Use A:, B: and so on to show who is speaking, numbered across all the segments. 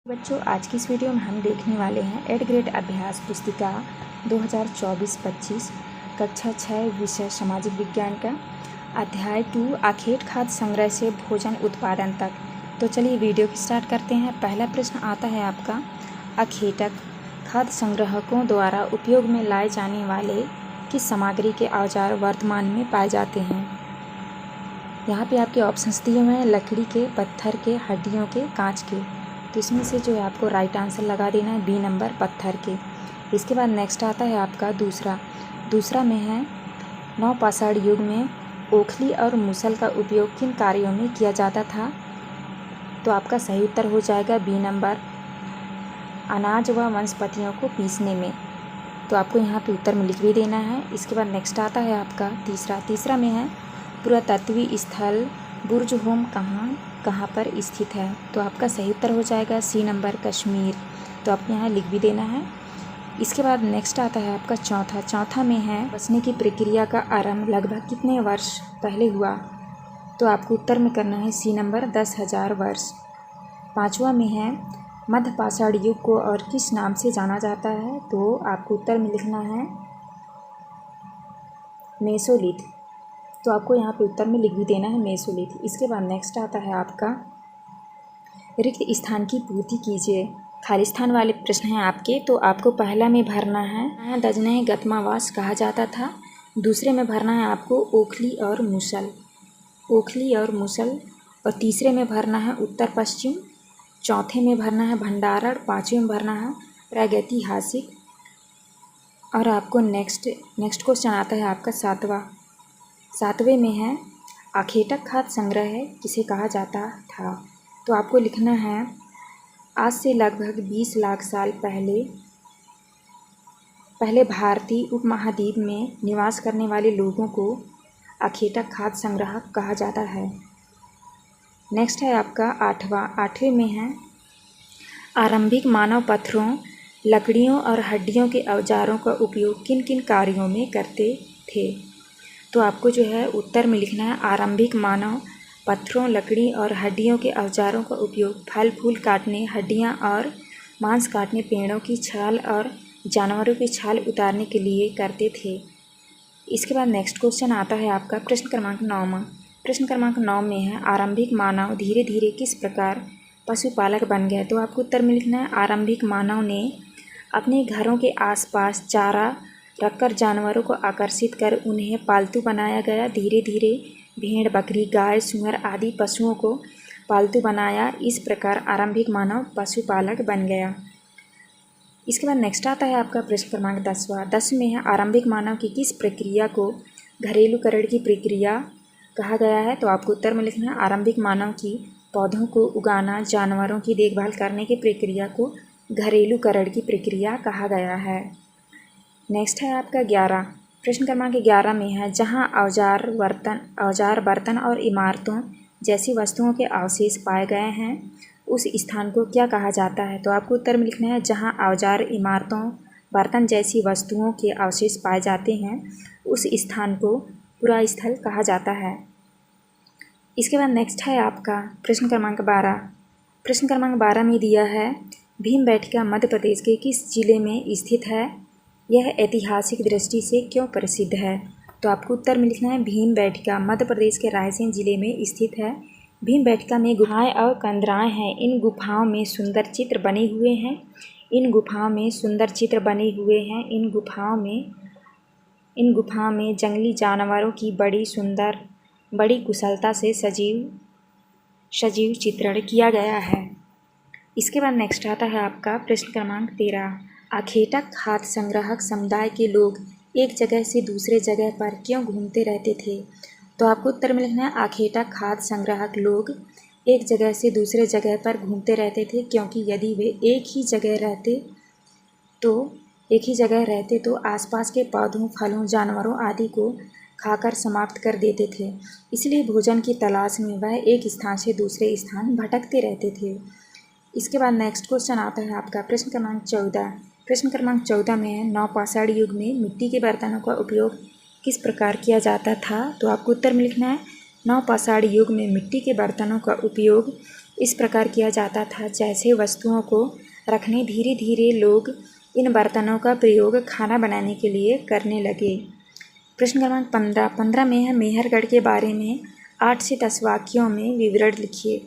A: बच्चों, आज की इस वीडियो में हम देखने वाले हैं 8th ग्रेड अभ्यास पुस्तिका 2024-25 कक्षा 6 विषय सामाजिक विज्ञान का अध्याय 2 आखेट खाद्य संग्रह से भोजन उत्पादन तक। तो चलिए वीडियो की स्टार्ट करते हैं। पहला प्रश्न आता है आपका, अखेटक खाद्य संग्राहकों द्वारा उपयोग में लाए जाने वाले किस सामग्री के औजार वर्तमान में पाए जाते हैं। यहाँ पे आपके ऑप्शंस दिए हुए हैं, लकड़ी के, पत्थर के, हड्डियों के, कांच के। तो इसमें से जो है आपको राइट आंसर लगा देना है बी नंबर, पत्थर के। इसके बाद नेक्स्ट आता है आपका दूसरा में है, नवपाषाण युग में ओखली और मूसल का उपयोग किन कार्यों में किया जाता था। तो आपका सही उत्तर हो जाएगा बी नंबर, अनाज व वनस्पतियों को पीसने में। तो आपको यहाँ पे उत्तर में लिख भी देना है। इसके बाद नेक्स्ट आता है आपका तीसरा में है, पुरातत्वीय स्थल बुर्ज होम कहाँ पर स्थित है। तो आपका सही उत्तर हो जाएगा सी नंबर, कश्मीर। तो आपको यहाँ लिख भी देना है। इसके बाद नेक्स्ट आता है आपका चौथा में है, बचने की प्रक्रिया का आरंभ लगभग कितने वर्ष पहले हुआ। तो आपको उत्तर में करना है सी नंबर, 10,000 वर्ष। पाँचवा में है, मध्यपाषाण युग को और किस नाम से जाना जाता है। तो आपको उत्तर में लिखना है मेसोलिथ। तो आपको यहाँ पे उत्तर में लिख भी देना है मेसोलिथ। इसके बाद नेक्स्ट आता है आपका, रिक्त स्थान की पूर्ति कीजिए। खाली स्थान वाले प्रश्न हैं आपके। तो आपको पहला में भरना है दजने गतमावास कहा जाता था। दूसरे में भरना है आपको ओखली और मूसल। और तीसरे में भरना है उत्तर पश्चिम। चौथे में भरना है भंडारण। पाँचवें में भरना है प्रागैतिहासिक। और आपको नेक्स्ट क्वेश्चन आता है आपका सातवें में है, आखेटक खाद्य संग्रह किसे कहा जाता था। तो आपको लिखना है, आज से लगभग 20 लाख साल पहले भारतीय उपमहाद्वीप में निवास करने वाले लोगों को आखेटक खाद्य संग्राहक कहा जाता है। नेक्स्ट है आपका आठवें में है, आरंभिक मानव पत्थरों, लकड़ियों और हड्डियों के औजारों का उपयोग किन किन कार्यों में करते थे। तो आपको जो है उत्तर में लिखना है, आरंभिक मानव पत्थरों, लकड़ी और हड्डियों के औजारों का उपयोग फल फूल काटने, हड्डियां और मांस काटने, पेड़ों की छाल और जानवरों की छाल उतारने के लिए करते थे। इसके बाद नेक्स्ट क्वेश्चन आता है आपका प्रश्न क्रमांक 9 में है, आरंभिक मानव धीरे धीरे किस प्रकार पशुपालक बन गए। तो आपको उत्तर में लिखना है, आरंभिक मानव ने अपने घरों के आसपास चारा रखकर जानवरों को आकर्षित कर उन्हें पालतू बनाया गया। धीरे धीरे भेड़, बकरी, गाय, सुअर आदि पशुओं को पालतू बनाया। इस प्रकार आरंभिक मानव पशुपालक बन गया। इसके बाद नेक्स्ट आता है आपका प्रश्न क्रमांक 10 में है, आरंभिक मानव की किस प्रक्रिया को घरेलूकरण की प्रक्रिया कहा गया है। तो आपको उत्तर में लिखना है, आरंभिक मानव की पौधों को उगाना, जानवरों की देखभाल करने की प्रक्रिया को घरेलूकरण की प्रक्रिया कहा गया है। नेक्स्ट है आपका प्रश्न क्रमांक 11 में है, जहां औजार बर्तन और इमारतों जैसी वस्तुओं के अवशेष पाए गए हैं उस स्थान को क्या कहा जाता है। तो आपको उत्तर में लिखना है, जहां औजार, इमारतों, बर्तन जैसी वस्तुओं के अवशेष पाए जाते हैं उस स्थान को पुरास्थल कहा जाता है। इसके बाद नेक्स्ट है आपका प्रश्न क्रमांक 12 में दिया है, भीमबेटका मध्य प्रदेश के किस जिले में स्थित है। यह ऐतिहासिक दृष्टि से क्यों प्रसिद्ध है। तो आपको उत्तर में लिखना है, भीमबेटका मध्य प्रदेश के रायसेन जिले में स्थित है। भीमबेटका में गुफाएं और कंदराएं हैं। इन गुफाओं में सुंदर चित्र बने हुए हैं। इन गुफाओं में जंगली जानवरों की बड़ी कुशलता से सजीव चित्रण किया गया है। इसके बाद नेक्स्ट आता है आपका प्रश्न क्रमांक 13, आखेटक खाद्य संग्राहक समुदाय के लोग एक जगह से दूसरे जगह पर क्यों घूमते रहते थे। तो आपको उत्तर में लिखना है, आखेटक खाद्य संग्राहक लोग एक जगह से दूसरे जगह पर घूमते रहते थे क्योंकि यदि वे एक ही जगह रहते तो आसपास के पौधों, फलों, जानवरों आदि को खाकर समाप्त कर देते थे। इसलिए भोजन की तलाश में वह एक स्थान से दूसरे स्थान भटकते रहते थे। इसके बाद नेक्स्ट क्वेश्चन आता है आपका प्रश्न क्रमांक 14 में है, नवपाषाण युग में मिट्टी के बर्तनों का उपयोग किस प्रकार किया जाता था। तो आपको उत्तर में लिखना है, नवपाषाण युग में मिट्टी के बर्तनों का उपयोग इस प्रकार किया जाता था जैसे वस्तुओं को रखने धीरे धीरे लोग इन बर्तनों का प्रयोग खाना बनाने के लिए करने लगे। प्रश्न क्रमांक 15 में है मेहरगढ़ के बारे में 8 से 10 वाक्यों में विवरण लिखिए।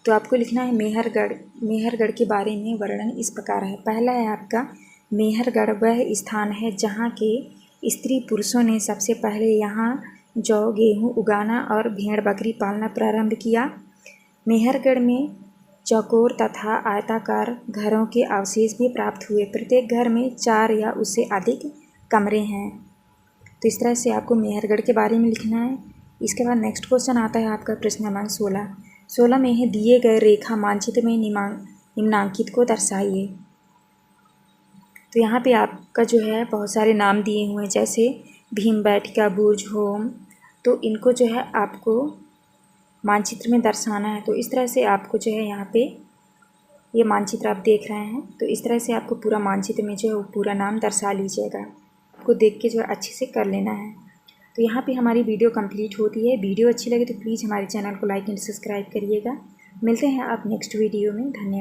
A: तो आपको लिखना है मेहरगढ़ के बारे में वर्णन इस प्रकार है। पहला है आपका मेहरगढ़ वह स्थान है जहाँ के स्त्री पुरुषों ने सबसे पहले यहाँ जौ गेहूँ उगाना और भेड़ बकरी पालना प्रारंभ किया। मेहरगढ़ में चौकोर तथा आयताकार घरों के अवशेष भी प्राप्त हुए। प्रत्येक घर में 4 या उससे अधिक कमरे हैं। तो इस तरह से आपको मेहरगढ़ के बारे में लिखना है। इसके बाद नेक्स्ट क्वेश्चन आता है आपका प्रश्न क्रमांक 16 में है दिए गए रेखा मानचित्र में निम्नांकित को दर्शाइए। तो यहाँ पे आपका जो है बहुत सारे नाम दिए हुए हैं जैसे भीमबेटका, बुर्ज, होम। तो इनको जो है आपको मानचित्र में दर्शाना है। तो इस तरह से आपको जो है यहाँ पे ये मानचित्र आप देख रहे हैं। तो इस तरह से आपको पूरा मानचित्र में जो है वो पूरा नाम दर्शा लीजिएगा। आपको देख के जो है अच्छे से कर लेना है। तो यहाँ पे हमारी वीडियो कंप्लीट होती है। वीडियो अच्छी लगे तो प्लीज़ हमारे चैनल को लाइक एंड सब्सक्राइब करिएगा। मिलते हैं आप नेक्स्ट वीडियो में। धन्यवाद।